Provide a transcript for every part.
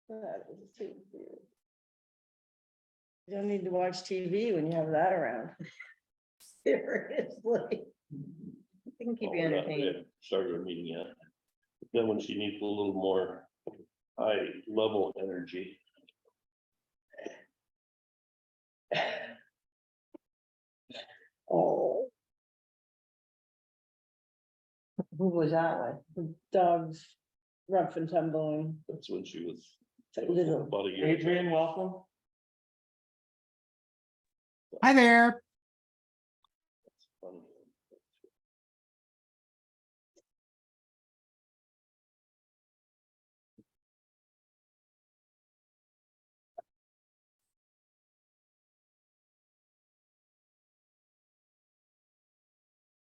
That is too weird. You don't need to watch TV when you have that around. Seriously. It can keep Oh, you we're not entertained. yet started our meeting yet. Then when she needs a little more high level energy. Oh, Who was that with? the dog's rough and tumbling. That's when she was. A little. About a year. Adrian, welcome. Hi there. Funny.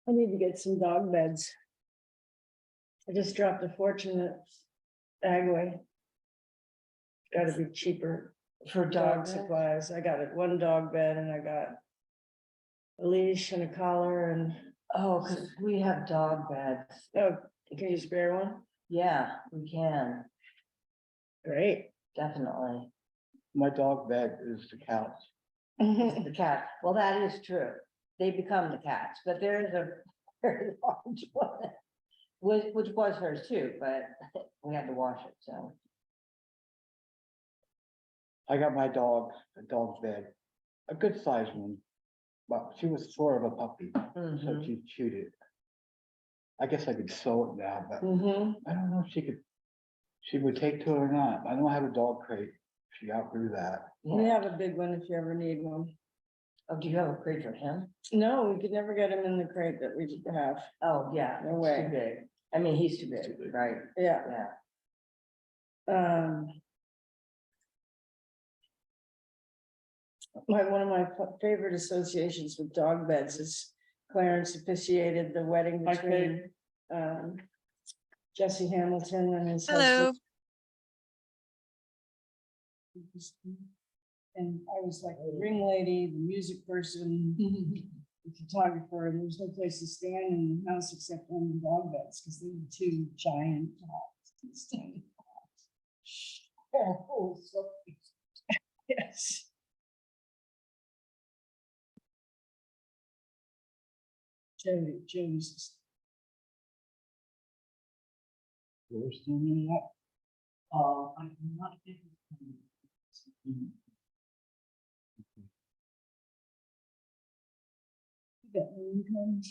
I need to get some dog beds. I just dropped a fortune at Agway. Gotta be cheaper For dog dog supplies. I got it, one dog bed and I got a leash and a collar and, Oh, because we have dog beds. oh, can you spare one? Yeah, we can, Great. definitely. My dog bed is the couch. The cat, well, that is true. They become the cats, but there is a very large one. Which was hers too, but we had to wash it, so. I got my dog, a dog's bed, a good sized one. But she was sort of a puppy, so Mhm. she chewed it. I guess I could sew it now, but Mm-hmm. I don't know if she would take to it or not. I don't have a dog crate. She outgrew that. We Yeah. have a big one if you ever need one. Oh, do you have a crate for him? No, we could never get him in the crate that we have. Oh, yeah. No it's way. Too big. I mean, he's too He's too big, big. right? Yeah. Yeah. One of my favorite associations with dog beds is Clarence officiated the wedding Hi, between Jesse Hamilton and his Hello. husband. And I was like the ring lady, the music person, the photographer, and there was no place to stand in the house except on the dog beds, because they were two giant dogs. Oh, so- Yes. Joe's. We're still in that. I'm not.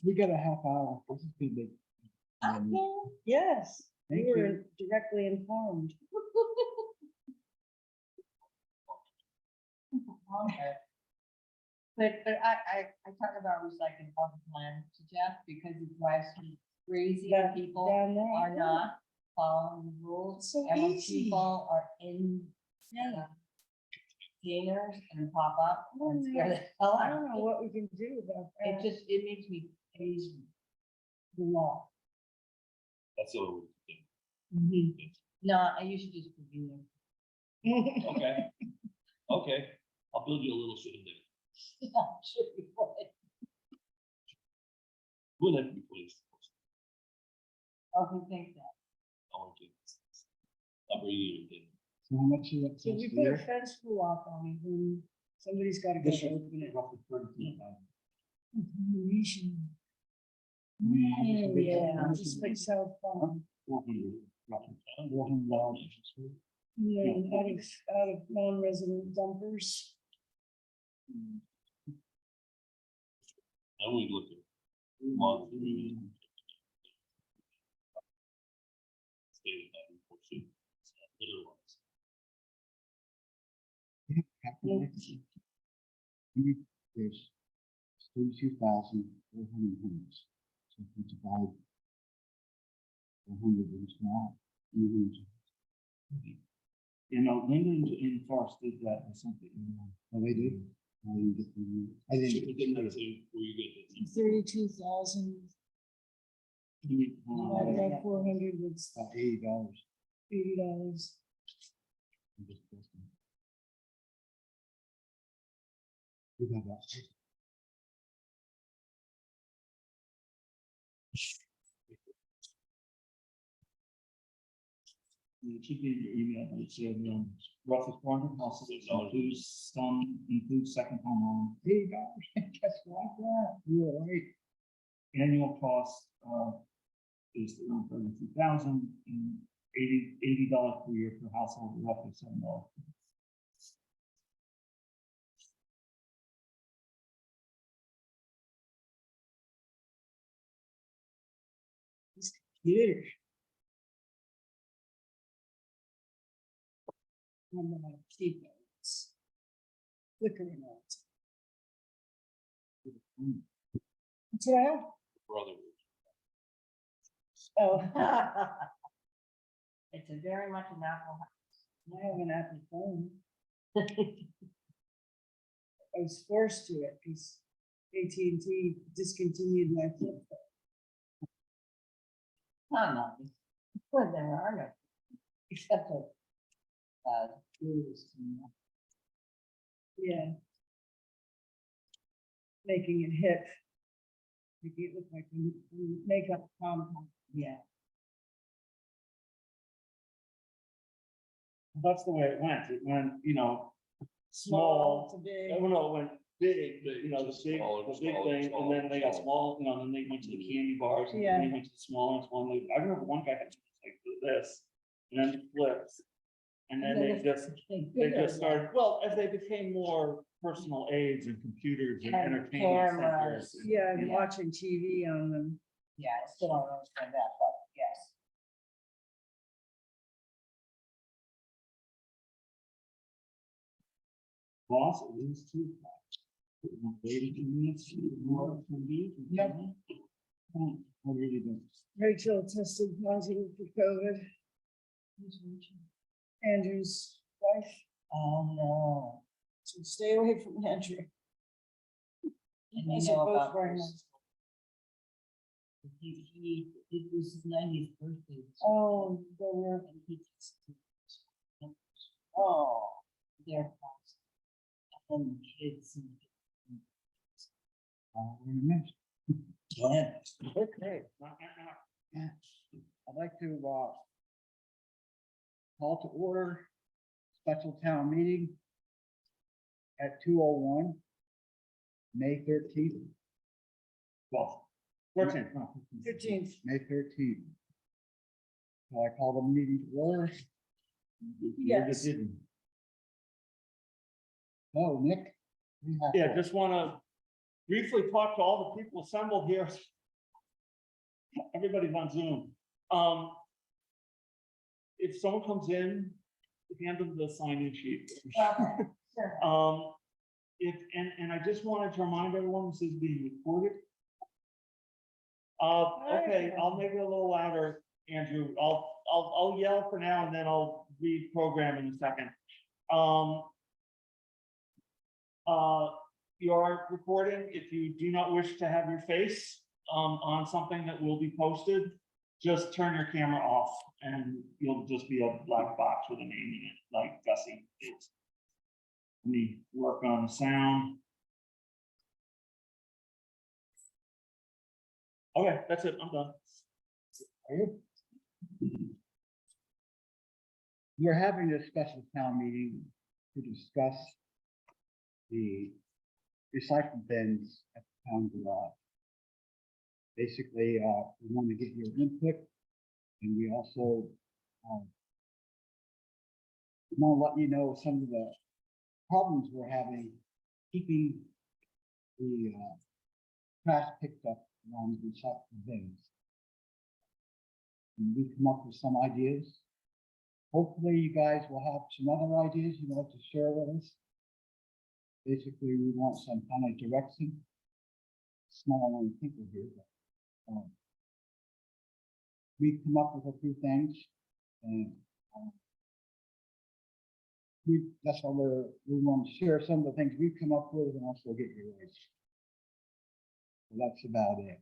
We got a half hour. This is pretty big. Yes, Thank you were you. directly informed. But I talk about recycling all the time to Jeff because it drives me crazy when people Down there. are not following the rules. So And when easy. people are in containers and pop up and scare the hell I out don't of know me. what we can do about It that. just, it makes me crazy. The law. That's a little. No, you should just be there. Okay. Okay, I'll build you a little sitting there. I'm sure you would. Wouldn't have to be pleased. Oh, who thinks that? I want to. I'll bring you again. So how much is that? So we put a fence block on it, and somebody's gotta go This is open it. roughly 32,000. Yeah, just like so fun. 400, roughly. $400. Yeah, out of non-resident dumpers. Now we look at. Monthly. Stated that in pursuit. There's 32,400 homes. So if we divide 400 into that, you know, Linden and Forest did that or something. Oh, they did? I didn't get the. I didn't get the. 32,000 divided by 400, it's About $80. $80. We got that. it should be in your email, but it's roughly 400 houses, includes second home on. Hey, guys, guess what? You were right. Annual cost, is around 32,000 and $80 per year per household, roughly $7. Huge. I'm gonna keep it. Flickering out. What's that? Brother. Oh, It's a very much an apple. I have an Apple phone. I was forced to it because AT&T discontinued my flip phone. No, well, there are no, except for, Blues, you know. Yeah. Making it hip. Making it look like makeup compound. Yeah. That's the way it went. It went, Small small. to big. I don't know, it went big, the big, Smaller, the big smaller, thing, and smaller, then they got smaller. small, then they went to the candy bars, and Yeah. then they went to the smaller and smaller. I remember one guy had like this, and then it flips. And then they just started, well, as they became more personal aids and computers and And entertainment cameras. centers. and- Yeah, and watching TV on them. Yeah, I still don't understand that, but yes. Boss, it is too. Waiting 2 minutes, more can be. Yep. I really don't. Rachel tested positive for COVID. Andrew's wife, Oh, no. so stay away from Andrew. And Unless you you're know both about wearing Bruce. It was his 90th birthday. Oh, they were, And he just. oh, Their house. And then the kids. We're in a mess. Go ahead. Okay. I'd like to, call to order special town meeting at 2:01, May 13th, Well, 14th, 15th. May 13th. So I call the meeting to order. Yes. Oh, Nick? we have Yeah, to- just wanna briefly talk to all the people assembled here. Everybody's on Zoom. If someone comes in, hand them the sign-in sheet. Okay, sure. And I just wanted to remind everyone, this is being recorded. Okay, I'll make it a little louder, Andrew. I'll yell for now and then I'll reprogram in a second. You are recording. If you do not wish to have your face on something that will be posted, just turn your camera off and you'll just be a black box with a name in it, like Gussie is. Let me work on the sound. Okay, that's it. I'm done. Are you? We're having a special town meeting to discuss the recycling bins at the town garage. Basically, we want to get your input, and we also want to let you know some of the problems we're having keeping the trash picked up around the recycling bins. And we come up with some ideas. Hopefully, you guys will have some other ideas you'd like to share with us. Basically, we want some kind of direction. Small amount of people here, but we come up with a few things, and that's why we want to share some of the things we've come up with and also get your voice. So that's about it.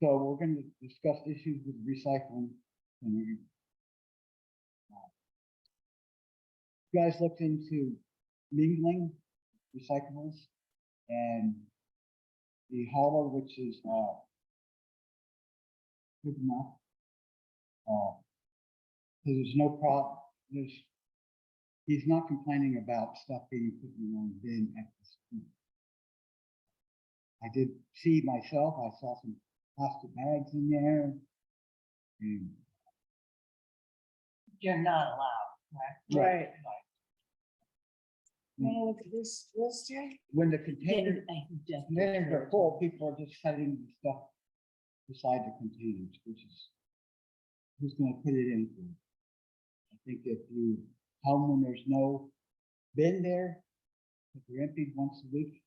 So we're going to discuss issues with recycling. And you guys looked into mingling recyclables and the hauler, which is good enough. There's no problem, he's not complaining about stuff being put in the wrong bin at this point. I did see myself, I saw some plastic bags in there. And You're not allowed, correct? Right. Wanna look at this list here? when the containers are full, people are just setting the stuff beside the containers, which is, who's gonna put it in for? I think if you tell them when there's no bin there, if they're emptied once a week,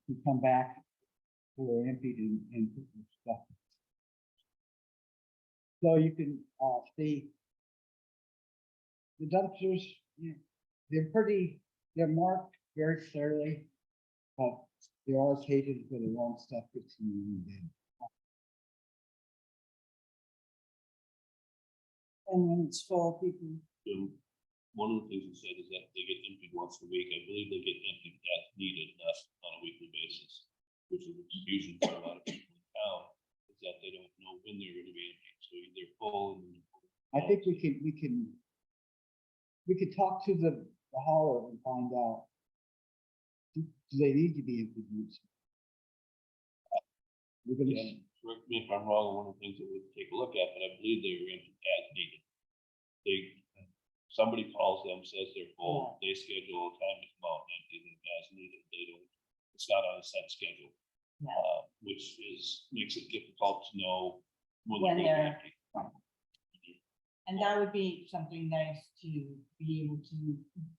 you come back, or emptied and put your stuff. So you can, see the dumpsters, they're marked very clearly, but there are occasions where the wrong stuff gets in the wrong bin. And when it's full, people, So one of the things you said is that they get emptied once a week. I believe they get emptied as needed, not on a weekly basis, which is a confusion for a lot of people in town, is that they don't know when they're gonna be emptied, so they're full and. I think we could talk to the hauler and find out. Do they need to be emptied? We're gonna, And correct me if I'm wrong, one of the things that we'll take a look at, but I believe they were emptied as needed. Somebody calls them, says they're full, they schedule a time to come out and empty them as needed. They don't, it's not on a set schedule. Which makes it difficult to know when When they're they're- empty. And that would be something nice to be able to,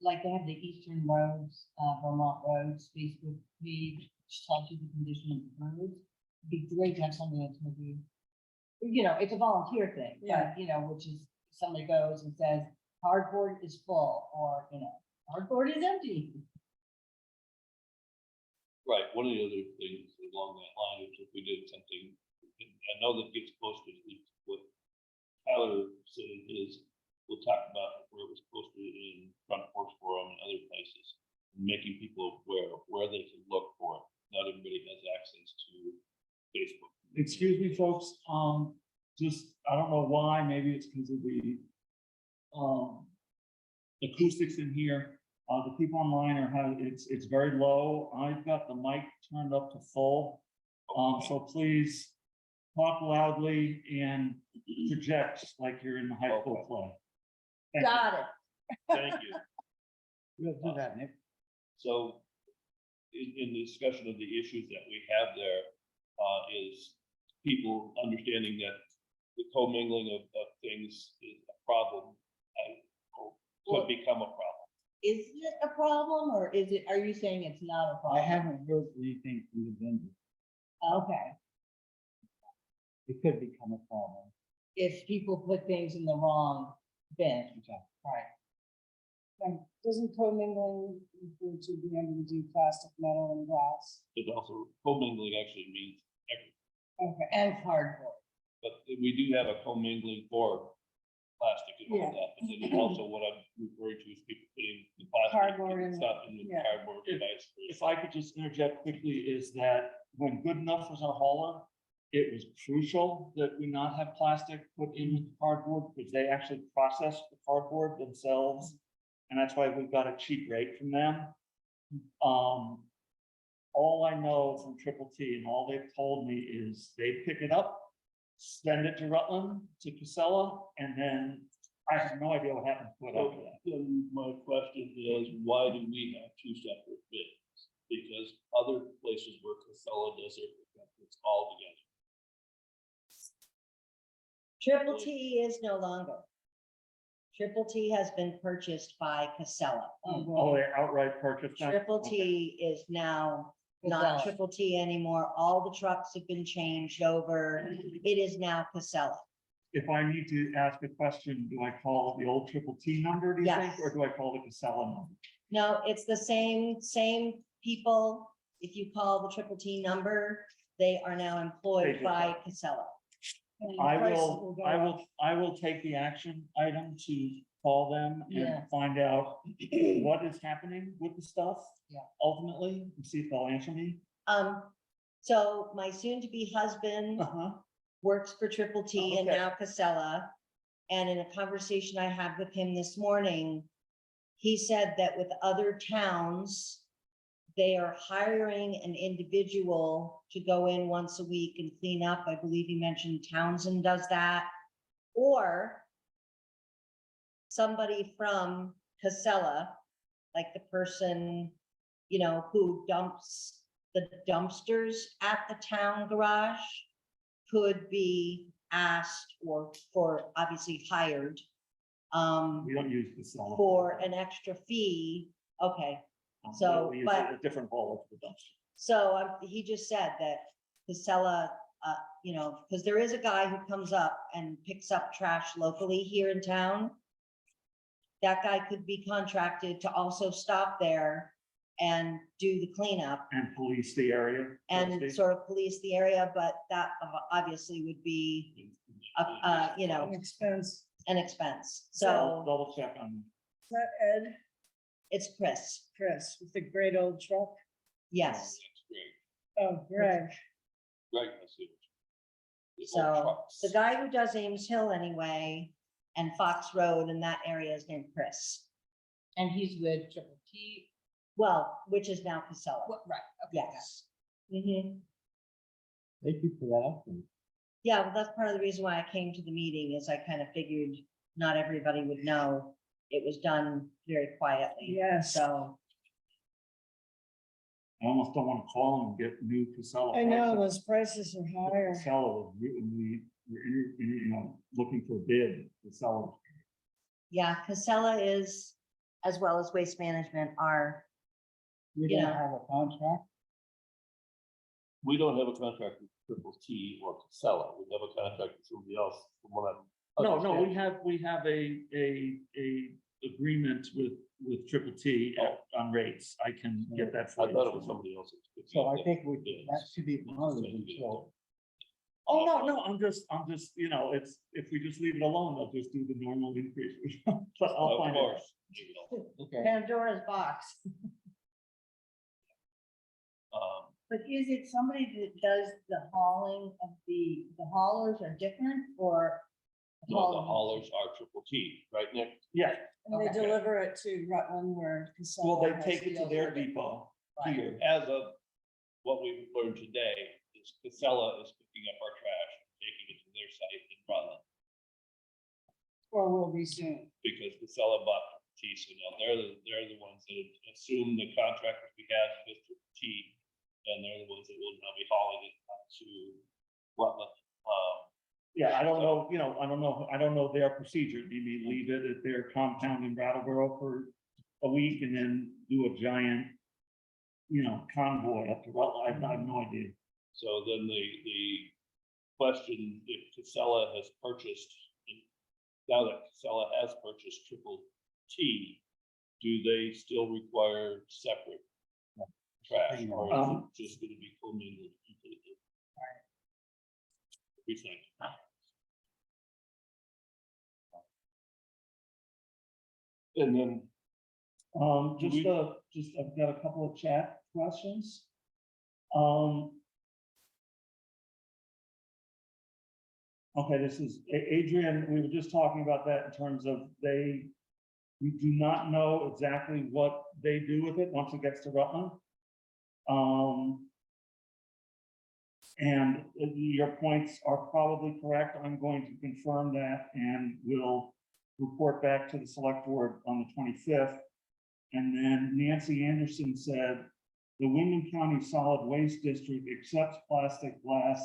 like they have the Eastern Roads, Vermont Roads Facebook page, which tells you the condition of the roads. It'd be great to have something that's maybe, it's a volunteer thing, Yeah. but, which is, somebody goes and says, cardboard is full, or, cardboard is empty. Right, one of the other things along that line is if we did something, and I know that gets posted, what Tyler said is, we'll talk about where it was posted in Front Porch Forum and other places, making people aware of where they can look for it. Not everybody has access to Facebook. Excuse me, folks, I don't know why, maybe it's because of the acoustics in here. The people online it's very low. I've got the mic turned up to full. So please talk loudly and project like you're in the high school play. Thank you. Got it. Thank you. we'll do that, Nick. So in the discussion of the issues that we have there, is people understanding that the commingling of things is a problem, could become a problem. Is it a problem, or are you saying it's not a I problem? haven't heard anything from the vendor. Okay, It could become a problem. if people put things in the wrong bin, Exactly. right? and doesn't commingling refer to being able to do plastic, metal and glass? It also, commingling actually means everything, Okay, And cardboard. but we do have a commingling for plastic and all that, but then also what I'm referring to is people putting the plastic Cardboard and and- stuff in the yeah. cardboard device. If I could just interject quickly, is that when Good Enough was our hauler, it was crucial that we not have plastic put in the cardboard, because they actually process the cardboard themselves. And that's why we've got a cheap rate from them. All I know from Triple T and all they've told me is they pick it up, send it to Rutland, to Casella, and then I have no idea what happens to it after So that. then my question is, why do we have two separate bids? Because other places where Casella does it, it's all together. Triple T is no longer. Triple T has been purchased by Casella. Oh, they outright purchased that? Triple Okay. T is now not Casella. Triple T anymore. All the trucks have been changed over. It is now Casella. If I need to ask a question, do I call the old Triple T number, do you think, Yes. or do I call the Casella number? No, it's the same people. If you call the Triple T number, they are now employed They by just- Casella. and the I prices will, go I up. will, I will take the action item to call them Yeah. and find out what is happening with the stuff. Yeah. Ultimately, and see if they'll answer me. So my soon-to-be husband Uh-huh. works for Triple T and Okay. now Casella. And in a conversation I had with him this morning, he said that with other towns, they are hiring an individual to go in once a week and clean up. I believe he mentioned Townsend does that. Or somebody from Casella, like the person, who dumps the dumpsters at the town garage, could be asked or for obviously hired We don't use the cell. for an extra fee. Okay, so, We use but- a different haul of the dumpster. so he just said that Casella, because there is a guy who comes up and picks up trash locally here in town. That guy could be contracted to also stop there and do the cleanup And police the area. so to and speak. sort of police the area, but that obviously would be, An expense. an expense. I'll So double check on. Is that Ed, it's Chris, with the great old truck? yes. That's great. Oh, Greg. Right, I see. The old So trucks. the guy who does Ames Hill anyway and Fox Road and that area is named Chris. And he's with Triple T. Well, which is now Casella. Right. Okay, got it. Yes. Mhm. Thank you for that update. Yeah, well, that's part of the reason why I came to the meeting is I kind of figured not everybody would know. It was done very quietly. Yes. So, I almost don't want to call them and get new Casella. I know, prices. those prices are higher. Casella, we're looking for a bid, Casella. yeah, Casella is, as well as Waste Management are, We Yeah. don't have a contract. We don't have a contract with Triple T or Casella. We have a contract with somebody else from what I'm. No, understanding. we have a agreement with Triple T on rates. I can get that for I you. thought it was somebody else. So I think that should be honored until. Oh, no, I'm just, it's, if we just leave it alone, they'll just do the normal increase. But I'll Of find it. course. Okay. Pandora's box. But is it somebody that does the hauling of the haulers are different or? No, the haulers are Triple T, right, Nick? Yeah, And they Okay. deliver it to Rutland where Casella. well, they has take it to deals their with it. depot Right. here. As of what we've learned today, is Casella is picking up our trash, and taking it to their site in Rutland, Or will be soon. because Casella bought T, so now they're the ones that assume the contract that we had with T, and they're the ones that will now be hauling it up to Rutland. Yeah, I don't know, I don't know their procedure. They may leave it at their compound in Brattleboro for a week and then do a giant, convoy up to Rutland. I have no idea. So then the question, if Casella has purchased, now that Casella has purchased Triple T, do they still require separate trash, or is it just gonna be commingled completely? What do you think? And then, I've got a couple of chat questions. Okay, this is Adrian, we were just talking about that in terms of we do not know exactly what they do with it once it gets to Rutland. And your points are probably correct. I'm going to confirm that and will report back to the select board on the 25th. And then Nancy Anderson said, the Wyndham County Solid Waste District accepts plastic, glass,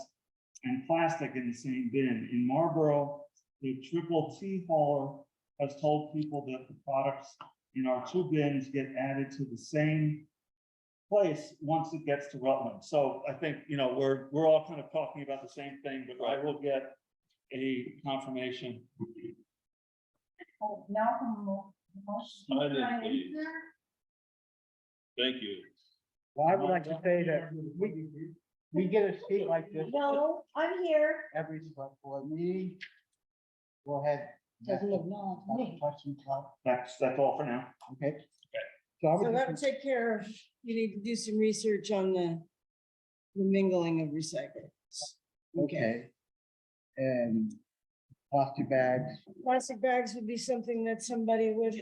and plastic in the same bin. In Marlboro, the Triple T hauler has told people that the products in our two bins get added to the same place once it gets to Rutland. So I think, we're all kind of talking about the same thing, but I will get a confirmation. Oh, now from. I didn't leave. Thank you. Well, I would like to say that we get a sheet like this No, I'm here. every select board meeting. Go ahead. Doesn't look no to me. Questions, That's all for now. okay? So I So would that would just, take care of, you need to do some research on the the mingling of recyclables. Okay. And plastic bags, Plastic bags would be something that somebody would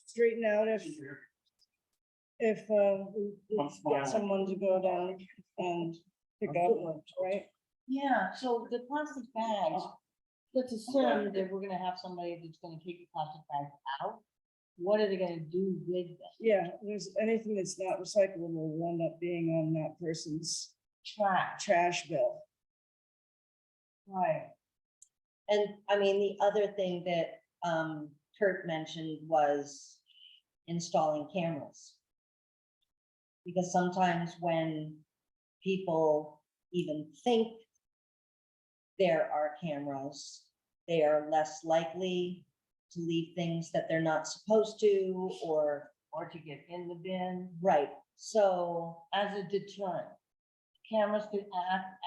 straighten out if we get someone to go down and pick up, right? Yeah, so the plastic bags, let's assume that we're gonna have somebody that's gonna take the plastic bags out. What are they gonna do with them? Yeah, there's anything that's not recyclable will end up being on that person's Trash. trash bill. Right. And I mean, the other thing that Kurt mentioned was installing cameras. Because sometimes when people even think there are cameras, they are less likely to leave things that they're not supposed to, or, Or to get in the bin right, so, as a deterrent. Cameras could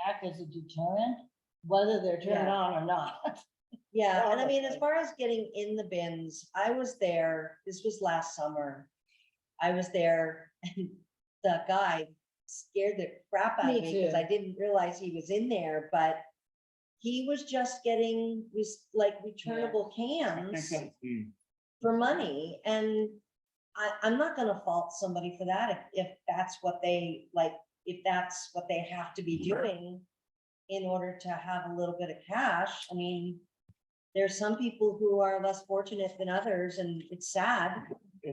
act as a deterrent, whether they're turned Yeah. on or not. yeah, and I mean, as Probably. far as getting in the bins, I was there, this was last summer. I was there, and the guy scared the crap out of Me me, because I too. didn't realize he was in there, but he was just getting, like, returnable I think cans that's the, for money, and I'm not gonna fault somebody for that, if that's what they, like, if that's what they have to be doing in order to have a little bit of cash. I mean, there's some people who are less fortunate than others, and it's sad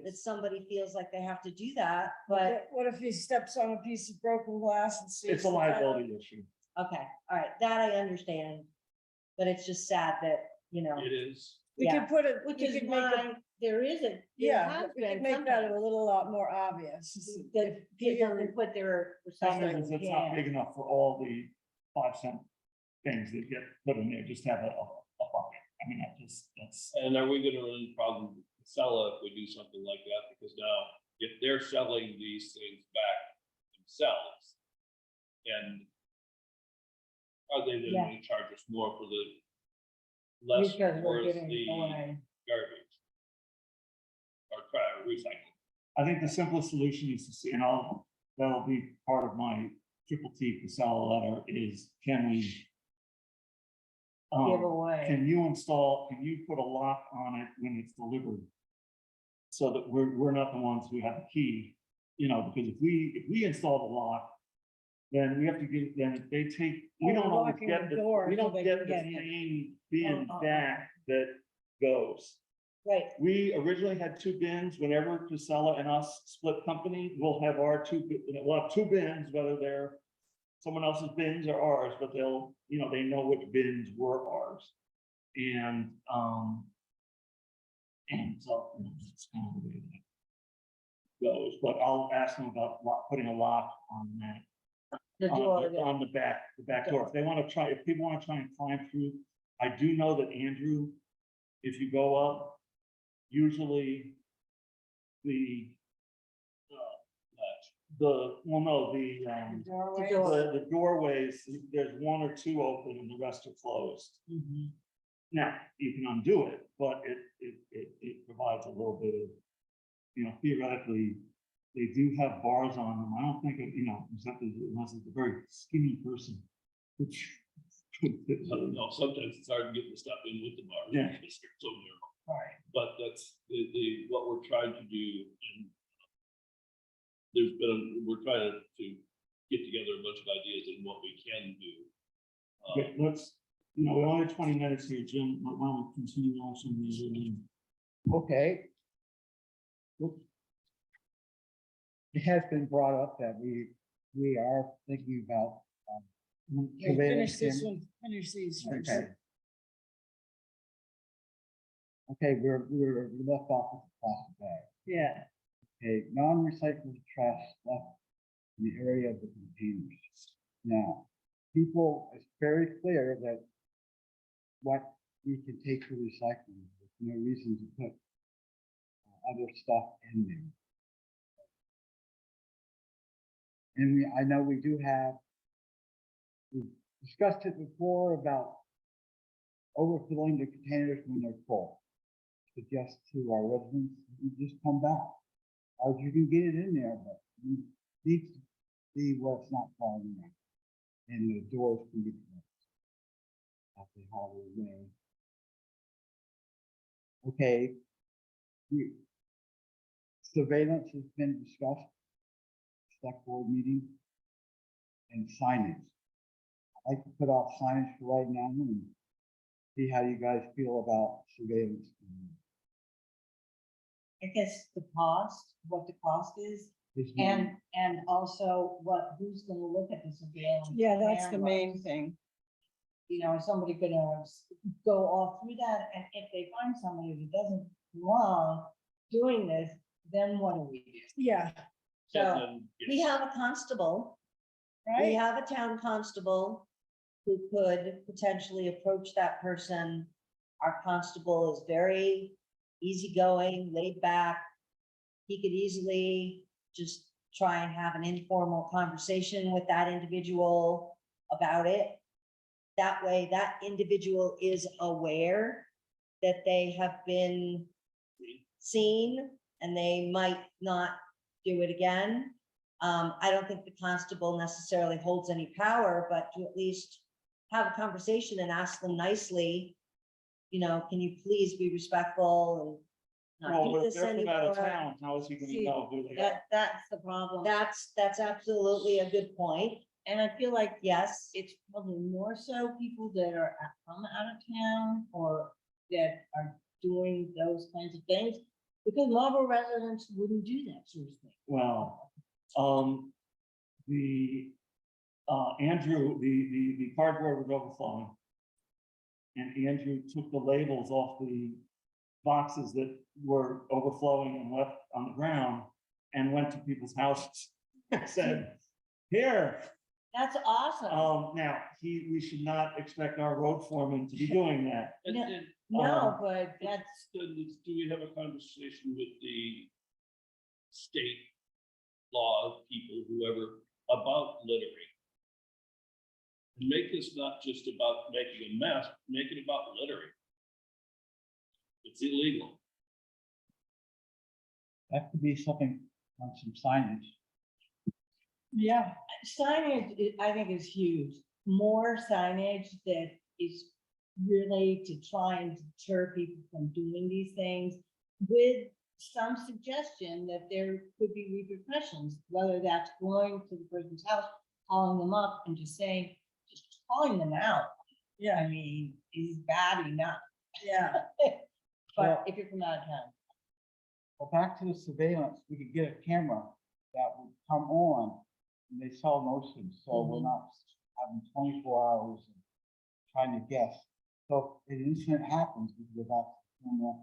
that somebody feels like they have to do that, but, What if he steps on a piece of broken glass and sees? it's a liability issue. okay, all right, that I understand. But it's just sad that, you know, It is. We yeah. could put it, we Which is could make it, why there isn't. yeah, we could make that a little lot more obvious. That people can put their Sometimes recyclables it's not big in. enough for all the 5-cent things that get put in there, just have a bucket. I mean, that's, And are we gonna run into problem with Casella if we do something like that? Because now, if they're selling these things back themselves, and are they then Yeah. gonna charge us more for the less Because we're worth giving the away. garbage? Or try to recycle? I think the simplest solution is to see, and that'll be part of my triple T Casella letter is, can we Give away. can you put a lock on it when it's delivered? So that we're not the ones who have the key, because if we install the lock, then we have to get, then they take, we Oh, don't always locking get the the, door we so don't they get can the get in. same bin Oh. back that goes. right, We originally had 2 bins. Whenever Casella and us split company, we'll have we'll have 2 bins, whether they're someone else's bins or ours, but they'll, they know which bins were ours. And so, it's kind of the way that goes, but I'll ask them about putting a lock on that. The door. On the back door. If they want to try, if people want to try and climb through, I do know that Andrew, if you go up, usually the, well, no, the doorways, there's 1 or 2 open and the rest are closed. Mhm. Now, you can undo it, but it provides a little bit of, theoretically, they do have bars on them. I don't think, unless it's a very skinny person, which. I don't know, sometimes it's hard to get the stuff in with the bars. Yeah. Because they're so narrow. Right. But that's what we're trying to do, and we're trying to get together a bunch of ideas on what we can do. Okay, let's, we only have 20 minutes here, Jim. Why don't we continue on some of these? okay. It has been brought up that we are thinking about. Finish this one, finish these first. Okay. Okay, we're left off with the plastic bag. Yeah, Okay, non-recyclable trash left in the area of the containers. Now, it's very clear that what we can take to recycling, there's no reason to put other stuff in there. And I know we discussed it before about overfilling the containers when they're full. Suggest to our residents, you just come back. Or you can get it in there, but you need to see what's not falling in. And the doors can be closed. At the hallway. Okay. Surveillance has been discussed. Select board meeting. And signage. I'd like to put out signage for right now and see how you guys feel about surveillance. I guess the cost, what the cost is, Is- and also who's gonna look at the surveillance? Yeah, that's the cameras? main thing. You know, is somebody gonna go all through that, and if they find somebody who doesn't belong doing this, then what do we do? Yeah, So And then we it's- have a constable. We right? have a town constable who could potentially approach that person. Our constable is very easygoing, laid back. He could easily just try and have an informal conversation with that individual about it. That way, that individual is aware that they have been seen and they might not do it again. I don't think the constable necessarily holds any power, but to at least have a conversation and ask them nicely, you know, can you please be respectful and not Well, do but if this they're from out of anymore? town, how is he gonna See, know who they are? That's the problem. That's absolutely a good point. And I feel like Yes, it's probably more so people that are from out of town or that are doing those kinds of things. Because Marlboro residents wouldn't do that sort of thing. Well, Andrew, the cardboard was overflowing. And Andrew took the labels off the boxes that were overflowing and left on the ground and went to people's houses and said, here. That's awesome. Now, we should not expect our road foreman to be doing that. and No. then- No, but that's, then do we have a conversation with the state law people, whoever, about littering? And make this not just about making a mess, make it about littering. It's illegal. That could be something on some signage. Yeah, signage, I think is huge. More signage that is really to try and deter people from doing these things with some suggestion that there could be repercussions, whether that's going to the person's house, calling them up and just saying, just calling them out. yeah, I mean, is bad enough. yeah. But if you're from out of town, Well, back to the surveillance, we could get a camera that would come on and they saw motion, so we're not having 24 hours of trying to guess. So if an incident happens, we can go back to the camera.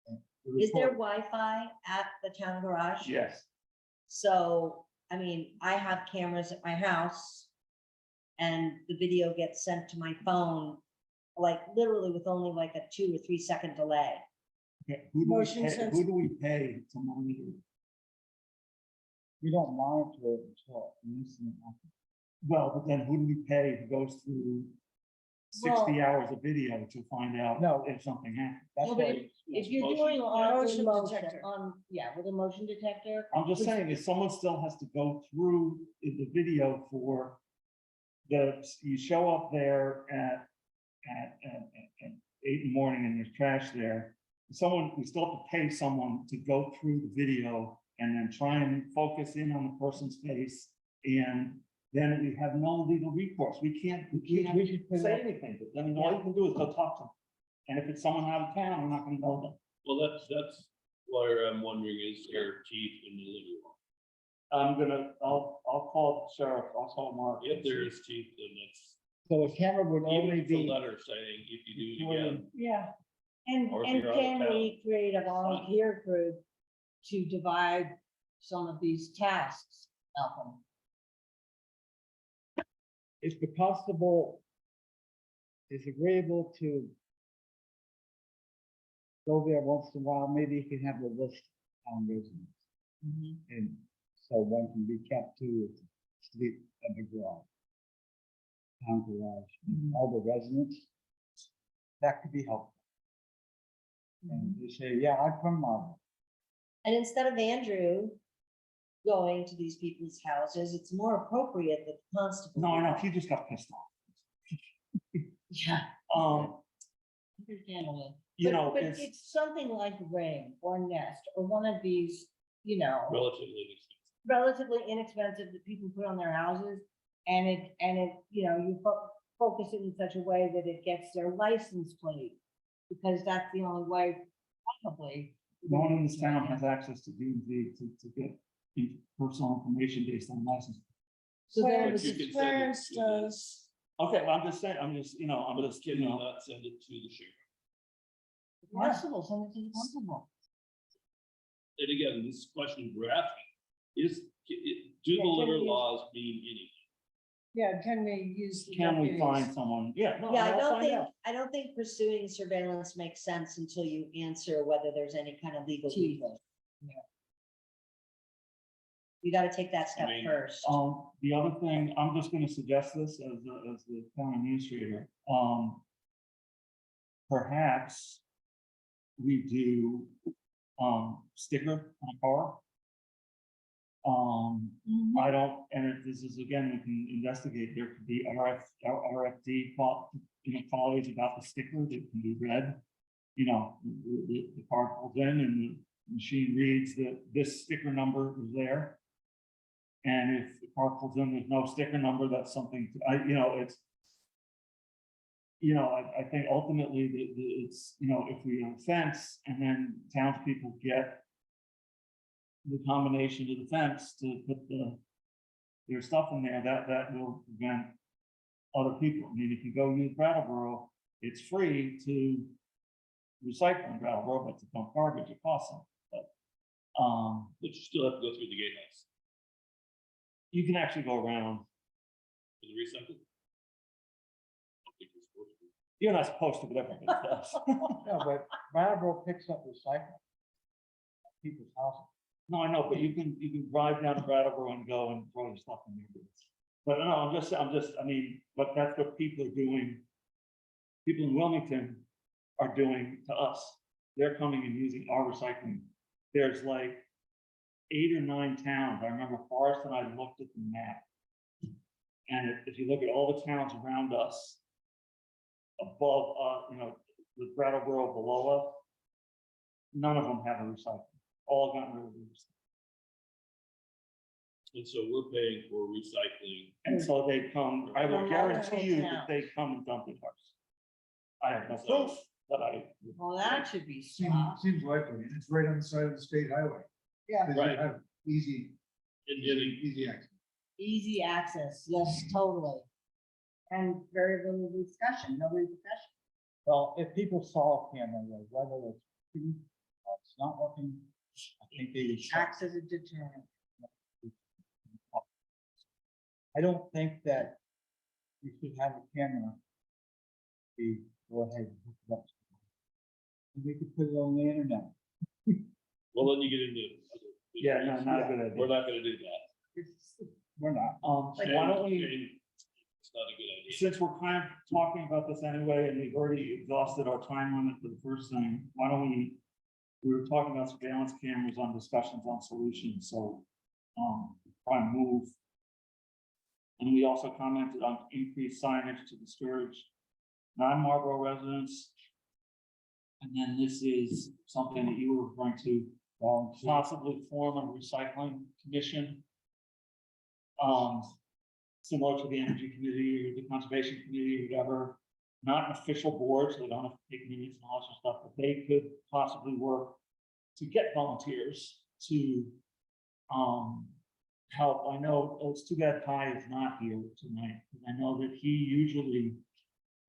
and the is there report. Wi-Fi at the town garage? Yes. So, I mean, I have cameras at my house and the video gets sent to my phone, like literally with only like a 2 or 3 second delay. Okay, who do Motion we pay, sensor. who do we pay to monitor? We don't monitor it until an incident happens. Well, but then who do we pay who goes through 60 Well- hours of video to find out No. if something happened? That's No, but why. if you're Motion- doing on motion motion, detector. yeah, with a motion detector. I'm just saying, if someone still has to go through the video for you show up there at 8 in the morning and there's trash there. We still have to pay someone to go through the video and then try and focus in on the person's face. And then we have no legal recourse. We can't We should put say it- anything, but I mean, all you can do is go talk to them. And if it's someone out of town, we're not gonna know them. Well, that's where I'm wondering, is there chief in the living room? I'll call the sheriff, I'll call Mark. If there is chief, then it's, So the camera would even only if it's a be, letter saying, if you do it again. Yeah, Or if And you're out of can we create a fine. volunteer group to divide some of these tasks, Malcolm? if the constable is agreeable to go there once in a while, maybe he can have a list on residents. And so one can be kept to sleep at the garage. Town garage, all the residents. That could be helpful. And they say, yeah, I'm from Marlboro. And instead of Andrew going to these people's houses, it's more appropriate that the constable. No, I do know, that. he just got pissed off. Yeah. Um, Understandable. you But- know, But it's, it's something like Ring or Nest or one of these, you know, Relatively inexpensive. relatively inexpensive that people put on their houses. And it, you know, you focus it in such a way that it gets their license plate. Because that's the only way, probably. no one in this town has access to DMV to get personal information based on license. So then it But was, you can send it Clarence to the- does. Okay, well, I'm just saying, I'm just, you know, I'm just, Can you you know, not send it to the sheriff? constable, send it to the constable. And again, this question we're asking is, do Yeah, the can litter we- laws mean anything? Yeah, can we use? the can we deputies? find someone? Yeah, no, Yeah, I'll find out. I don't think pursuing surveillance makes sense until you answer whether there's any kind of legal Teeth. recourse. You gotta take that step mean, first. The other thing, I'm just gonna suggest this as the town administrator, perhaps we do, sticker on a car. I don't, and if this is, again, we can investigate, there could be RFD, you know, qualities about the sticker that can be read. You know, the car pulls in and the machine reads that this sticker number is there. And if the car pulls in, there's no sticker number, that's something, you know, it's. You know, I think ultimately it's, you know, if we have a fence and then townspeople get. The combination of the fence to put their stuff in there, that will prevent other people. I mean, if you go use Brattleboro, it's free to recycle in Brattleboro, but to dump garbage, it costs them. But But you still have to go through the gatehouse you can actually go around. for the recycle. I don't think you're supposed to. You're not supposed to, but everybody does. No, but Marlboro picks up recycling. at People's houses. No, I know, but you can drive down to Brattleboro and go and throw your stuff in there. But no, I mean, but that's what people are doing. People in Wilmington are doing to us. They're coming and using our recycling. There's like 8 or 9 towns. I remember Forrest and I looked at the map. And if you look at all the towns around us, above, you know, with Brattleboro below us, none of them have a recycling. All gotten rid of these. And so we're paying for recycling. And so they come, I will From guarantee you multiple that they come and dump in ours. I have no proof that I. Well, that should be Seems, stopped. seems likely, and it's right on the side of the state highway. Yeah. 'Cause you Right. have easy, And easy access. Easy access, yes, totally. And very little discussion, no repercussion. Well, if people saw a camera, like whether it's, working or it's not working, I think they would check. Acts as a deterrent. I don't think that we should have a camera. We go ahead and hook it up. And we could put it on the internet. well, then you get into. other Yeah, no, issues. not a good idea. We're not gonna do that. We're not. Why don't we, It's not a good idea. since we're kind of talking about this anyway, and we've already exhausted our time limit for the first thing, why don't we were talking about surveillance cameras on discussions on solutions, so, try and move. And we also commented on increased signage to discourage non-Marlboro residents. And then this is something that you were referring to, possibly form a recycling commission. Similar to the energy committee or the conservation committee, or whatever, not an official board, so they don't have to take meetings and all that sort of stuff, but they could possibly work to get volunteers to, help. I know, it's too bad Ty is not here tonight, because I know that he usually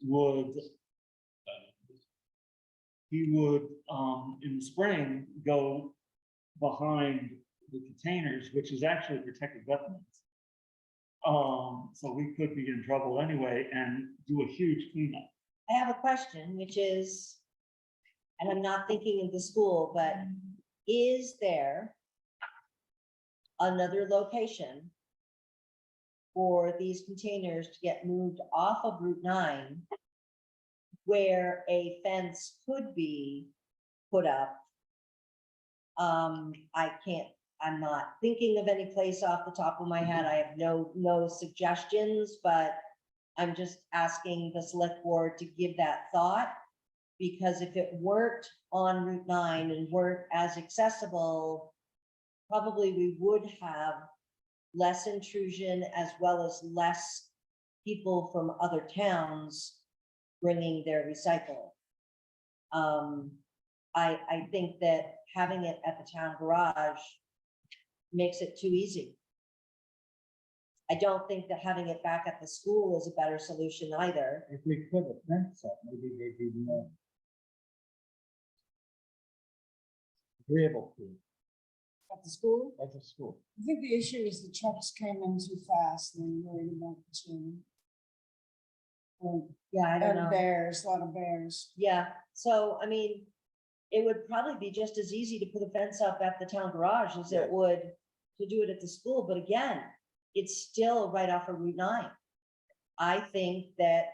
would, in the spring, go behind the containers, which is actually protected wetlands. So we could be in trouble anyway and do a huge cleanup. I have a question, which is, and I'm not thinking of the school, but is there another location for these containers to get moved off of Route 9 where a fence could be put up? I'm not thinking of any place off the top of my head. I have no suggestions, but I'm just asking the select board to give that thought. Because if it weren't on Route 9 and weren't as accessible, probably we would have less intrusion as well as less people from other towns bringing their recycling. I think that having it at the town garage makes it too easy. I don't think that having it back at the school is a better solution either. If we put a fence up, maybe they'd be more agreeable to At the school, at the school. I think the issue is the trucks came in too fast and worried about the children. Yeah, I don't know. And bears, a lot of bears. Yeah, so I mean, it would probably be just as easy to put a fence up at the town garage as it would to do it at the school, but again, it's still right off of Route 9. I think that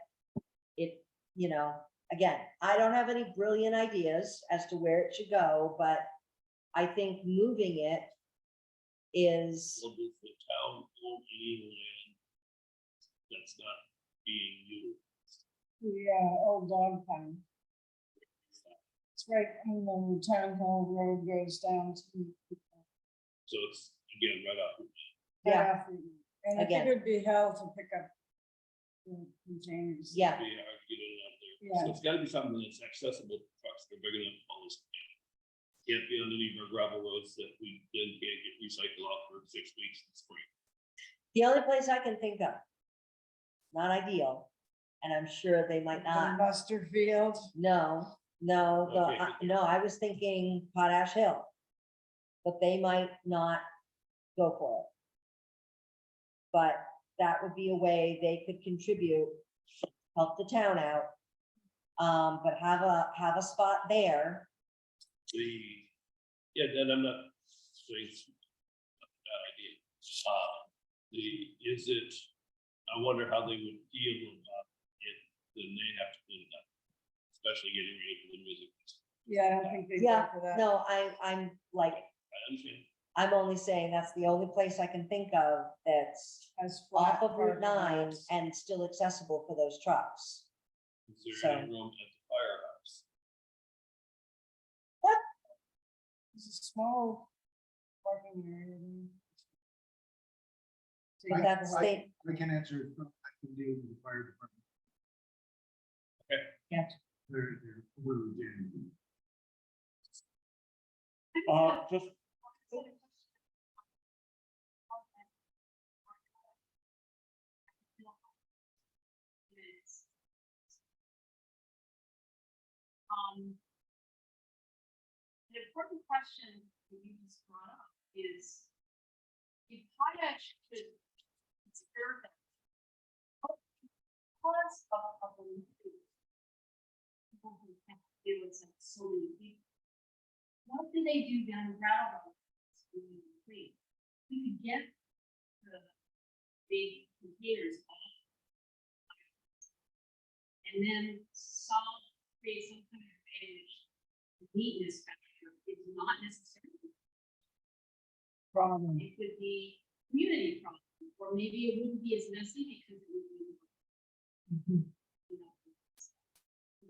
it, you know, again, I don't have any brilliant ideas as to where it should go, but I think moving it is, Well, does the town own any land that's not being used? Yeah, old dog pound. It's right on the Town Hall Road goes down to. So it's, again, right off. Yeah. And I think Again. it'd be hell to pick up the containers. yeah, Be hard to get it out there. Yeah. So it's gotta be something that's accessible to trucks, they're big enough to haul this. Can't be on any of our gravel roads that we then can't get recycled off for 6 weeks in spring. the only place I can think of, not ideal, and I'm sure they might not. Buster Field. No, Okay. I was thinking Potash Hill. But they might not go for it. But that would be a way they could contribute, help the town out. But have a spot there. Yeah, then I'm not saying it's a bad idea. Is it, I wonder how they would deal with it, then they have to clean it up, especially getting ready for the music. Yeah, I don't think they Yeah, go for that. no, I'm like, I understand. I'm only saying that's the only place I can think of that's As off flat of Route parking 9 lots. and still accessible for those trucks. Is there any So- room at the firehouse? It's a small parking area. But that's I- they, I can answer, I can deal with the fire department. Okay. Yeah. They're really doing. Just, An important question that you just brought up is, if potash could consider that because of the people who have to deal with so many people, what do they do down the gravel? We could get the big containers off and then create some kind of advantage. Neatness factor is not necessarily, Problem. it could be community problem, or maybe it wouldn't be as messy because it would be. You know,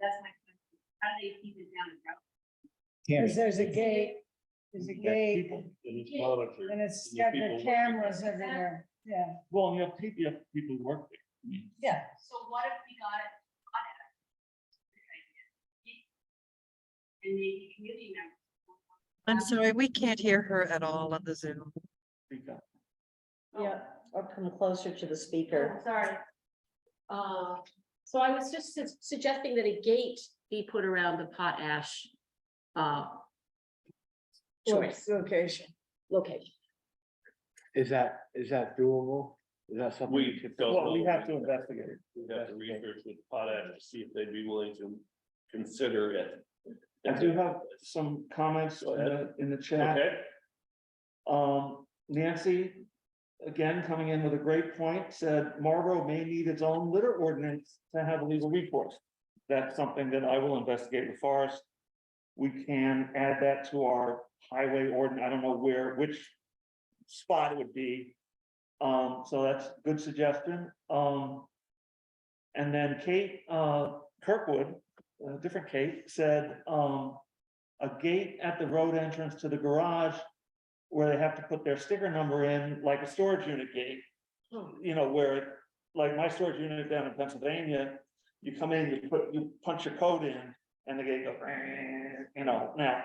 that's my question, how do they keep it down and out? Because there's a gate, there's a gate, And it's monitored. and it's and got people the working cameras there. everywhere, yeah. well, you have people who work there. I mean, Yeah. So what if we got it potash? And maybe community members. I'm sorry, we can't hear her at all on the Zoom. speak up. Yeah. or come closer to the speaker. Sorry. So I was just suggesting that a gate be put around the potash choice Location. location. Is that doable? Is that something? We don't Well, we know. have to investigate it. We have to research with potash to see if they'd be willing to consider it. I do have some comments Go ahead. in the chat. Okay, Nancy, again, coming in with a great point, said Marlboro may need its own litter ordinance to have a legal recourse. That's something that I will investigate with Forest. We can add that to our highway ordinance. I don't know which spot it would be. So that's a good suggestion. And then Kate, Kirkwood, a different Kate, said, a gate at the road entrance to the garage where they have to put their sticker number in, like a storage unit gate. You know, where, like my storage unit down in Pennsylvania, you come in, you punch your code in, and the gate goes, you know, now.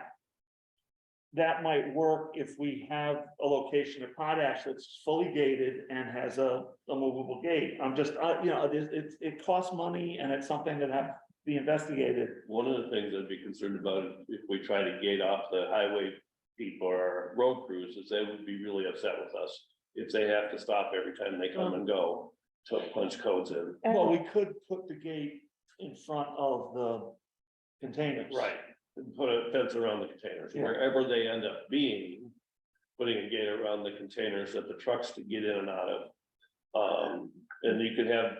That might work if we have a location of Potash that's fully gated and has a movable gate. I'm just, you know, it costs money and it's something that have to be investigated. One of the things I'd be concerned about if we try to gate off the highway people or road crews is they would be really upset with us if they have to stop every time they come and go to punch codes in. Well, we could put the gate in front of the containers. Right, and put a fence around the containers, Yeah. wherever they end up being, putting a gate around the containers that the trucks to get in and out of. And you could have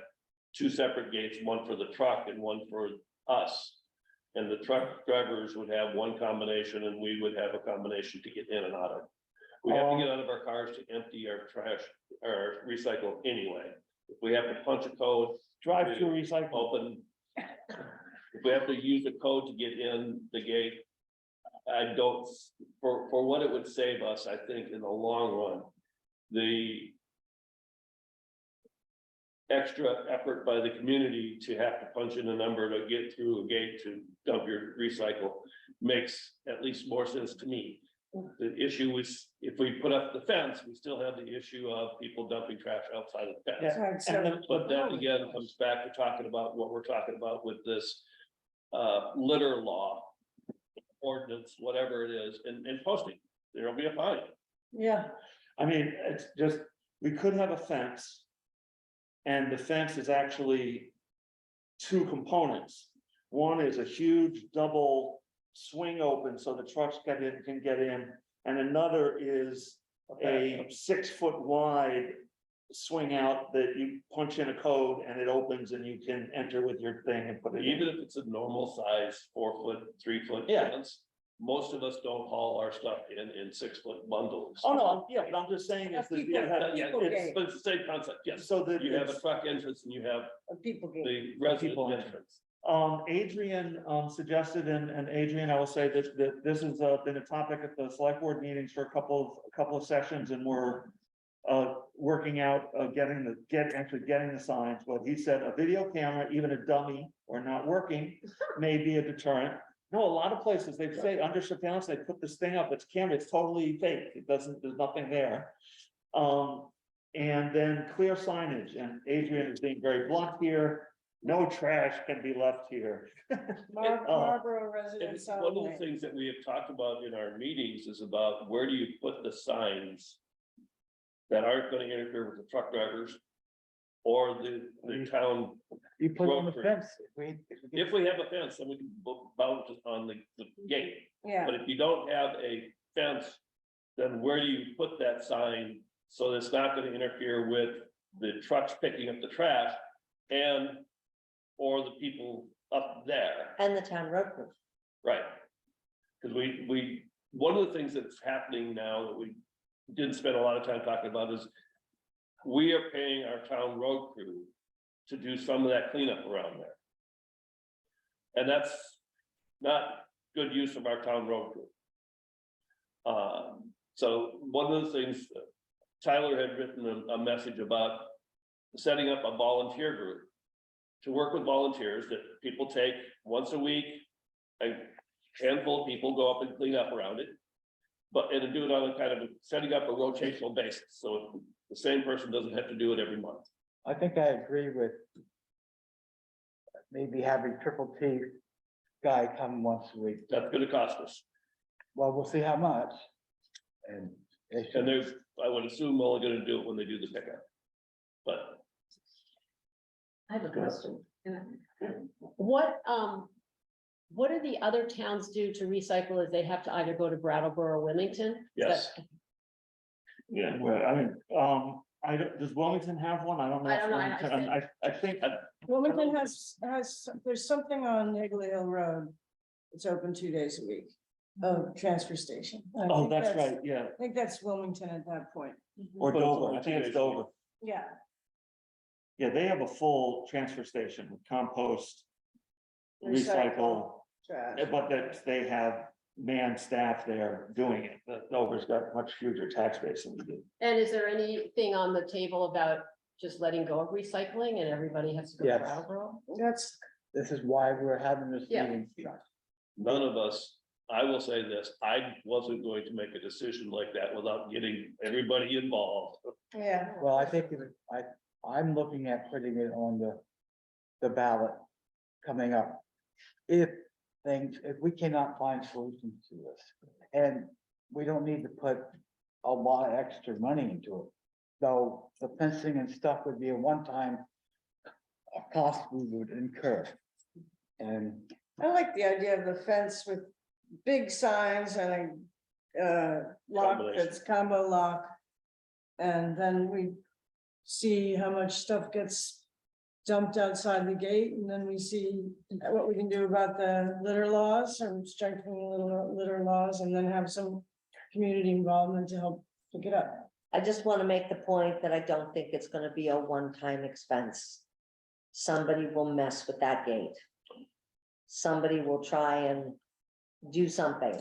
two separate gates, one for the truck and one for us. And the truck drivers would have one combination and we would have a combination to get in and out of. We have to get out of our cars to empty our trash or recycle anyway. If we have to punch a code, Drive through recycle. open. If we have to use a code to get in the gate, I don't, for what it would save us, I think in the long run, the extra effort by the community to have to punch in a number to get through a gate to dump your recycle makes at least more sense to me. The issue is, if we put up the fence, we still have the issue of people dumping trash outside of the fence. Right, so- But that again comes back to talking about what we're talking about with this litter law. Ordinance, whatever it is, and posting, there'll be a fine. Yeah, I mean, it's just, we could have a fence. And the fence is actually two components. One is a huge double swing open so the trucks can get in, and another is a 6 foot wide swing out that you punch in a code and it opens and you can enter with your thing and put it in. Even if it's a normal size 4 foot, 3 foot Yeah. fence, most of us don't haul our stuff in 6 foot bundles. Oh, no, yeah, but I'm just saying is that you have, Yeah, but it's the same concept, yes. so that You have a it's- truck entrance and you have people get. the resident People entrance. Adrian suggested, and Adrian, I will say that this has been a topic at the select board meetings for a couple of sessions, and we're working out, getting the signs. What he said, a video camera, even a dummy or not working, may be a deterrent. No, a lot of places, they say under surveillance, they put this thing up, it's camera, it's totally fake, it doesn't, there's nothing there. And then clear signage, and Adrian is being very blunt here, no trash can be left here. Marlboro And residents one of the only. things that we have talked about in our meetings is about where do you put the signs that aren't gonna interfere with the truck drivers or the town. You put it on the Road crew. fence. If we have a fence, then we can bounce it on the gate. Yeah, But if you don't have a fence, then where do you put that sign so that it's not gonna interfere with the trucks picking up the trash and or the people up there? And the town road crew. Right. Because one of the things that's happening now that we didn't spend a lot of time talking about is we are paying our town road crew to do some of that cleanup around there. And that's not good use of our town road crew. So one of the things, Tyler had written a message about setting up a volunteer group to work with volunteers that people take once a week. A handful of people go up and clean up around it. And do it on a kind of setting up a rotational basis, so the same person doesn't have to do it every month. I think I agree with maybe having Triple T guy come once a week. That's gonna cost us. Well, we'll see how much. And And there's, I would assume, only gonna do it when they do the pickup. But I have a question. What do the other towns do to recycle? Is they have to either go to Brattleboro or Wilmington? Is yes, that- yeah, Well, I mean, I don't, does Wilmington have one? I don't know. I if don't know, Wilmington- I think, Wilmington has, there's something on Higley Hill Road. It's open 2 days a week. transfer station. I Oh, think that's right, yeah, I think that's Wilmington at that point. or But it's Dover, only I think it's 2 days. Dover. Yeah, Yeah, they have a full transfer station with compost, recycle, trash. but that they have man staff there doing it. But Dover's got much huger tax base than we do. And is there anything on the table about just letting go of recycling and everybody has to go to Yes. Brattleboro? That's, This is why we're having this Yeah. meeting. None of us, I will say this, I wasn't going to make a decision like that without getting everybody involved. yeah, Well, I think I'm looking at putting it on the ballot coming up. If we cannot find solutions to this, and we don't need to put a lot of extra money into it. Though the fencing and stuff would be a one-time cost we would incur. And I like the idea of the fence with big signs and a lock Combination. that's combo lock. And then we see how much stuff gets dumped outside the gate, and then we see what we can do about the litter laws and strengthening litter laws, and then have some community involvement to help pick it up. I just want to make the point that I don't think it's gonna be a one-time expense. Somebody will mess with that gate. Somebody will try and do something.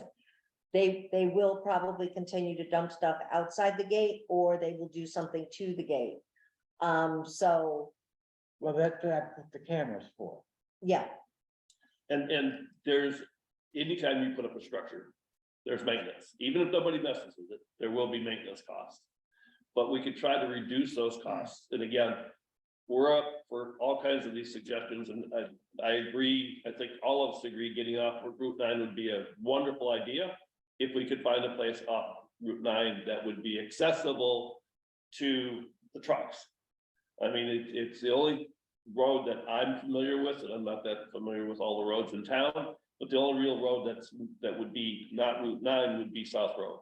They will probably continue to dump stuff outside the gate, or they will do something to the gate. So, well, that's what the camera's for. yeah, And there's, anytime you put up a structure, there's maintenance, even if nobody messes with it, there will be maintenance costs. But we could try to reduce those costs, and again, we're up for all kinds of these suggestions, and I agree, I think all of us agree getting off Route 9 would be a wonderful idea. If we could find a place off Route 9 that would be accessible to the trucks. I mean, it's the only road that I'm familiar with, and I'm not that familiar with all the roads in town, but the only real road that would be not Route 9 would be South Road.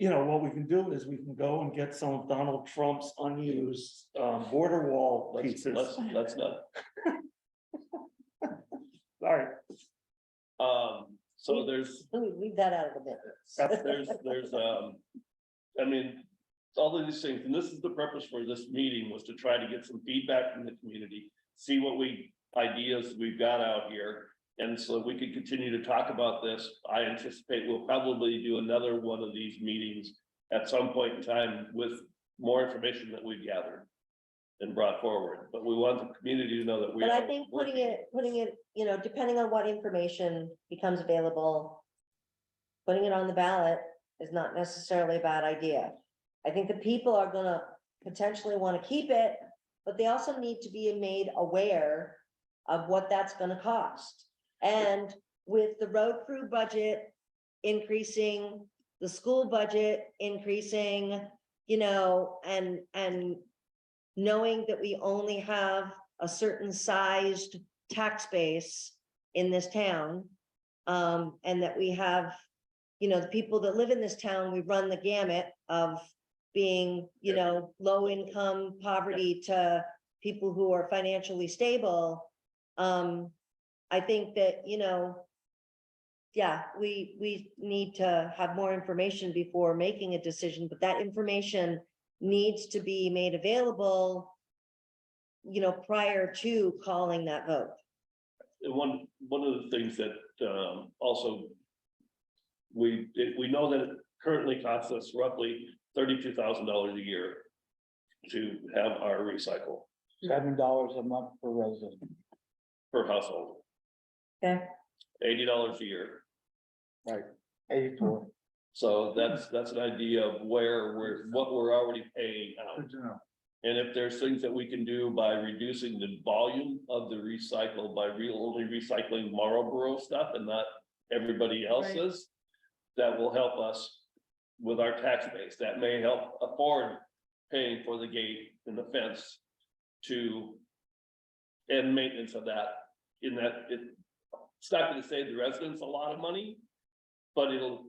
You know, what we can do is we can go and get some of Donald Trump's unused, border wall pieces. Let's not. Sorry, So there's, leave that out of the mix. I mean, all of these things, and this is the purpose for this meeting, was to try to get some feedback from the community, see what ideas we've got out here. And so we could continue to talk about this. I anticipate we'll probably do another one of these meetings at some point in time with more information that we've gathered and brought forward, but we want the community to know that we But are. I think putting it, you know, depending on what information becomes available, putting it on the ballot is not necessarily a bad idea. I think the people are gonna potentially want to keep it, but they also need to be made aware of what that's gonna cost. And with the road crew budget increasing, the school budget increasing, you know, and knowing that we only have a certain sized tax base in this town, and that we have, you know, the people that live in this town, we run the gamut of being, you know, low income poverty to people who are financially stable. I think that, you know, yeah, we need to have more information before making a decision, but that information needs to be made available, you know, prior to calling that vote. And one of the things that also we know that it currently costs us roughly $32,000 a year to have our recycle $7 a month per resident. per household. Okay. $80 a year. Right, 84. So that's an idea of what we're already paying out. Good to know. And if there's things that we can do by reducing the volume of the recycle, by only recycling Marlboro stuff and not everybody else's, that will help us with our tax base. That may help afford paying for the gate and the fence and maintenance of that. In that it's not going to save the residents a lot of money, but it'll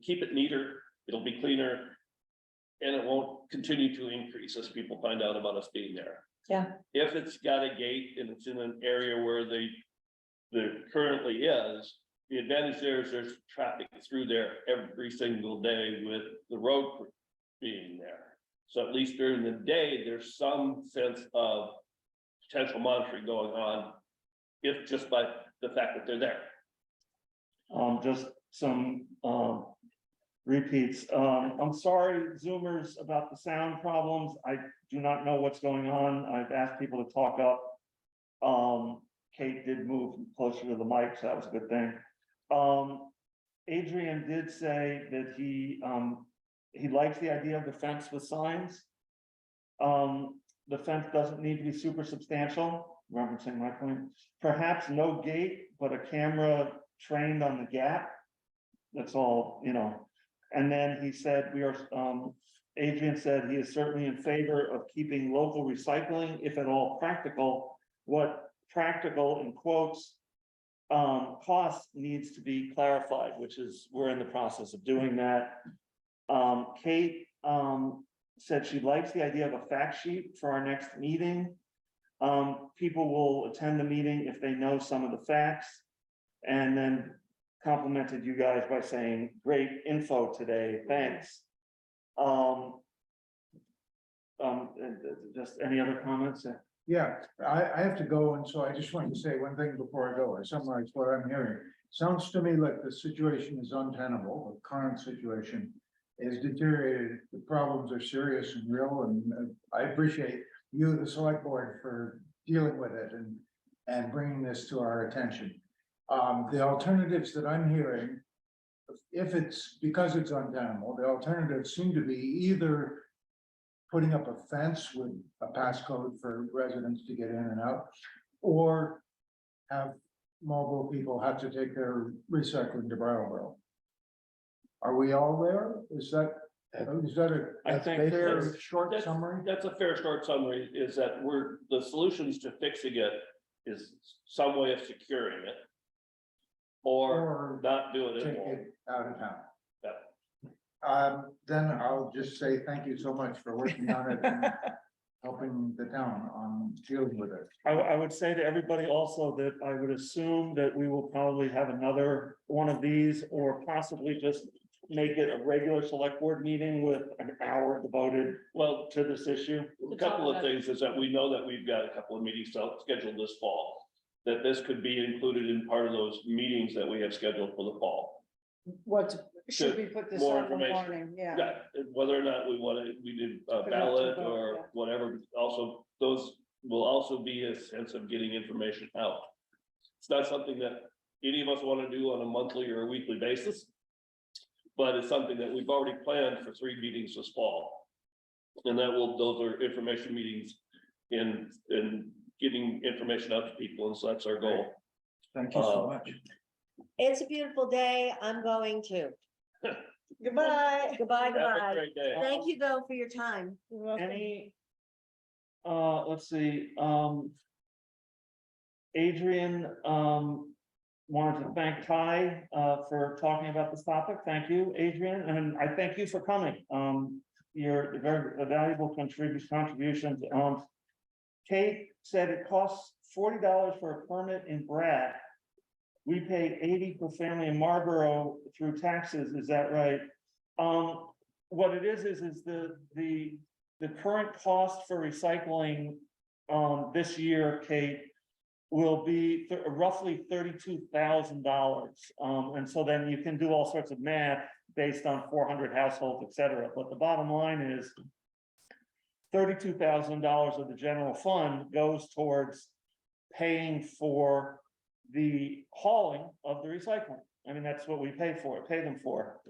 keep it neater, it'll be cleaner. And it won't continue to increase as people find out about us being there. Yeah. If it's got a gate and it's in an area where there currently is. The advantage there is there's traffic through there every single day with the road crew being there. So at least during the day, there's some sense of potential monitoring going on, if just by the fact that they're there. Just some, repeats. I'm sorry, Zoomers, about the sound problems. I do not know what's going on. I've asked people to talk up. Kate did move closer to the mic, so that was a good thing. Adrian did say that he likes the idea of the fence with signs. The fence doesn't need to be super substantial, referencing my point. Perhaps no gate, but a camera trained on the gap. That's all, you know. And then he said, Adrian said he is certainly in favor of keeping local recycling, if at all practical. What practical in quotes cost needs to be clarified, which is, we're in the process of doing that. Kate said she likes the idea of a fact sheet for our next meeting. People will attend the meeting if they know some of the facts, and then complimented you guys by saying, great info today, thanks. Just any other comments? Yeah, I have to go, and so I just wanted to say one thing before I go. I summarize what I'm hearing. Sounds to me like the situation is untenable, the current situation is deteriorated, the problems are serious and real, and I appreciate you, the select board, for dealing with it and bringing this to our attention. The alternatives that I'm hearing, if it's because it's untenable, the alternatives seem to be either putting up a fence with a passcode for residents to get in and out, or have Marlboro people have to take their recycling to Brattleboro. Are we all there? Is that I think a fair that's- short summary? That's a fair short summary, is that the solutions to fixing it is some way of securing it. Or not doing Take it all. it out of town. Yeah. Then I'll just say thank you so much for working on it and helping the town on dealing with it. I would say to everybody also that I would assume that we will probably have another one of these, or possibly just make it a regular select board meeting with an hour devoted Well, to this issue. a couple of things is that we know that we've got a couple of meetings scheduled this fall. That this could be included in part of those meetings that we have scheduled for the fall. What, should we put this More on the information. warning? Yeah. Yeah, whether or not we want to, we did a Put it up to ballot vote, yeah. or whatever, also, those will also be a sense of getting information out. It's not something that any of us want to do on a monthly or a weekly basis. But it's something that we've already planned for 3 meetings this fall. And those are information meetings in getting information out to people, and so that's our goal. Thank you so much. It's a beautiful day. I'm going to. Goodbye. Goodbye, Have a goodbye. great day. Thank you though for your time. Any, let's see, Adrian, wanted to thank Ty, for talking about this topic. Thank you, Adrian, and I thank you for coming. Your very valuable contributions. Kate said it costs $40 for a permit in Brad. We pay $80 per family in Marlboro through taxes. Is that right? What it is the current cost for recycling this year, Kate, will be roughly $32,000. And so then you can do all sorts of math based on 400 households, et cetera. But the bottom line is $32,000 of the general fund goes towards paying for the hauling of the recycling. I mean, that's what we pay them for.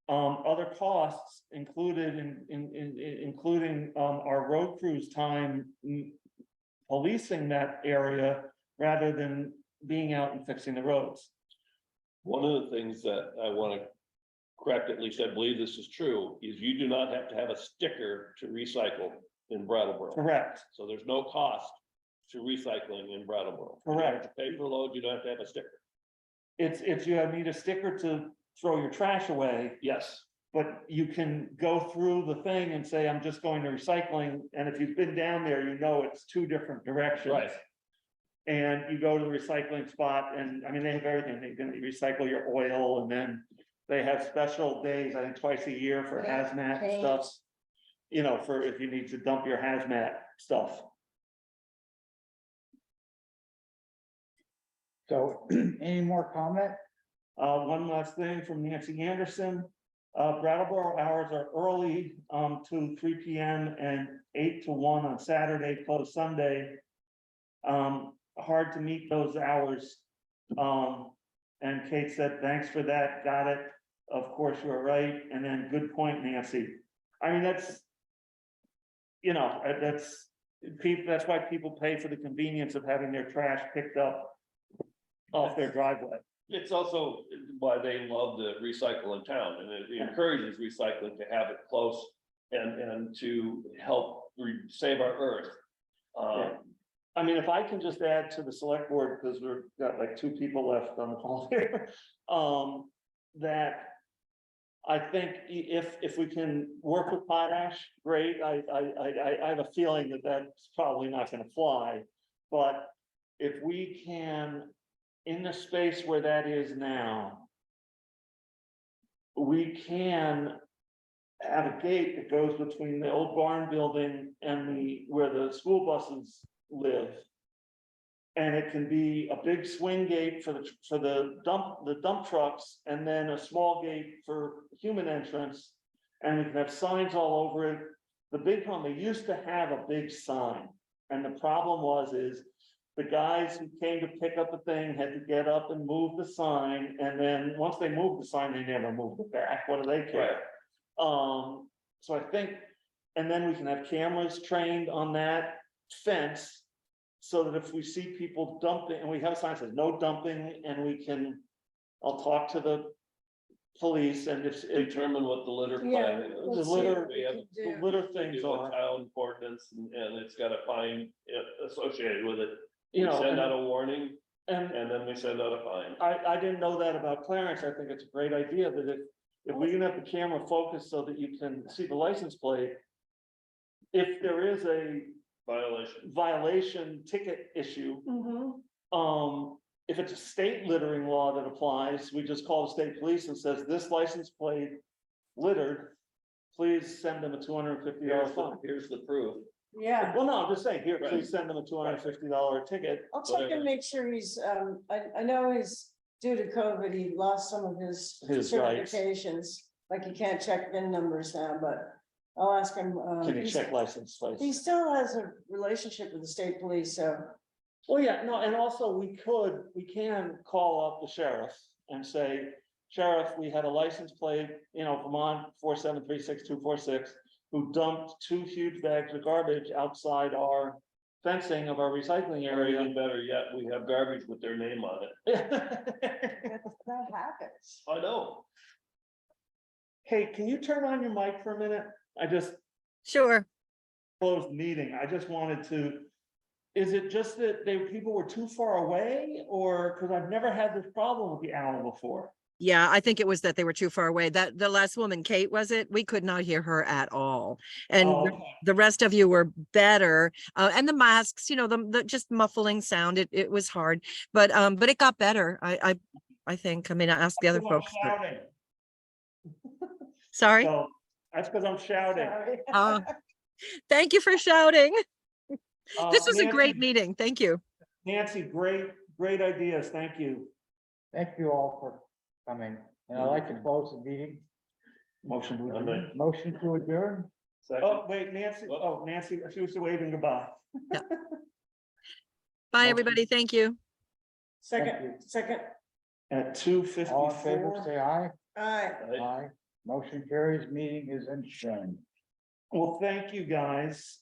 Other costs included including our road crews time policing that area rather than being out and fixing the roads. One of the things that I want to correct, at least I believe this is true, is you do not have to have a sticker to recycle in Brattleboro. Correct. So there's no cost to recycling in Brattleboro. You don't have to pay for a load, you don't have to have a sticker. It's you need a sticker to throw your trash away, Yes, but you can go through the thing and say, I'm just going to recycling. And if you've been down there, you know it's 2 different directions. right. And you go to the recycling spot and, I mean, they have everything. They can recycle your oil and then they have special days, I think twice a year for hazmat Paint. stuff. You know, for if you need to dump your hazmat stuff. So any more comment? One last thing from Nancy Anderson. Brattleboro hours are early, to 3 p.m. and 8 to 1 on Saturday, closed Sunday. Hard to meet those hours. And Kate said, thanks for that, got it. Of course, you're right. And then good point, Nancy. I mean, that's, you know, that's why people pay for the convenience of having their trash picked up off their driveway. It's also why they love to recycle in town, and it encourages recycling to have it close and to help save our earth. I mean, if I can just add to the select board, because we've got like 2 people left on the call here, that I think if we can work with potash, great. I have a feeling that that's probably not gonna fly. But if we can, in the space where that is now, we can have a gate that goes between the old barn building and where the school buses live. And it can be a big swing gate for the dump trucks, and then a small gate for human entrance. And we can have signs all over it. The big problem, they used to have a big sign. And the problem is the guys who came to pick up the thing had to get up and move the sign. And then once they moved the sign, they never moved it back. What do they care? So I think, and then we can have cameras trained on that fence, so that if we see people dumping, and we have a sign that says no dumping, and I'll talk to the police, and if Determine what the litter Yeah, plan is. the let's see litter, what we can do. the litter They things do a are, town ordinance and it's got a fine associated with it. We you know, send out a warning and and then we send out a fine. I didn't know that about Clarence. I think it's a great idea that if we can have the camera focused so that you can see the license plate, if there is a violation ticket issue, if it's a state littering law that applies, we just call the state police and says this license plate littered, please send them a $250 fine. Here's the proof. Yeah, Well, no, I'm just saying, here, Right. please send them a $250 ticket. I'll check Whatever. and make sure he's, I know he's due to COVID, he lost some of his His rights. certifications. Like he can't check VIN numbers now, but I'll ask him. Can you check license plates? He still has a relationship with the state police, so. Well, yeah, no, and also we can call up the sheriff and say, Sheriff, we had a license plate, Vermont 4736246, who dumped 2 huge bags of garbage outside our fencing of our recycling Or area. even better yet, we have garbage with their name on it. That happens. I know. Hey, can you turn on your mic for a minute? I just Sure. closed the meeting. I just wanted to, is it just that people were too far away, or, because I've never had this problem with the owl before? Yeah, I think it was that they were too far away. That the last woman, Kate, was it? We could not hear her at all. And Oh, the rest of you were better. And the masks, the just muffling sound, it was hard, but it got better. I think. I mean, I asked the other I'm folks. but- shouting. Sorry. So that's because I'm shouting. Uh, Thank you for shouting. This was a great Nancy- meeting. Thank you. Nancy, great ideas. Thank you. Thank you all for coming, and I'd like to close the meeting. Motion. to I'm adjourn. Motion to adjourn. Second. Oh, wait, Nancy. Oh, Nancy, she was waving goodbye. Bye, everybody. Thank you. Second. At All in favor, 2:54. say aye. Aye. Aye. Motion carries, meeting is adjourned. Well, thank you, guys.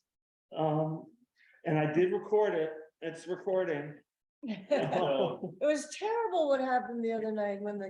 And I did record it. It's recording. It was terrible what happened the other night when the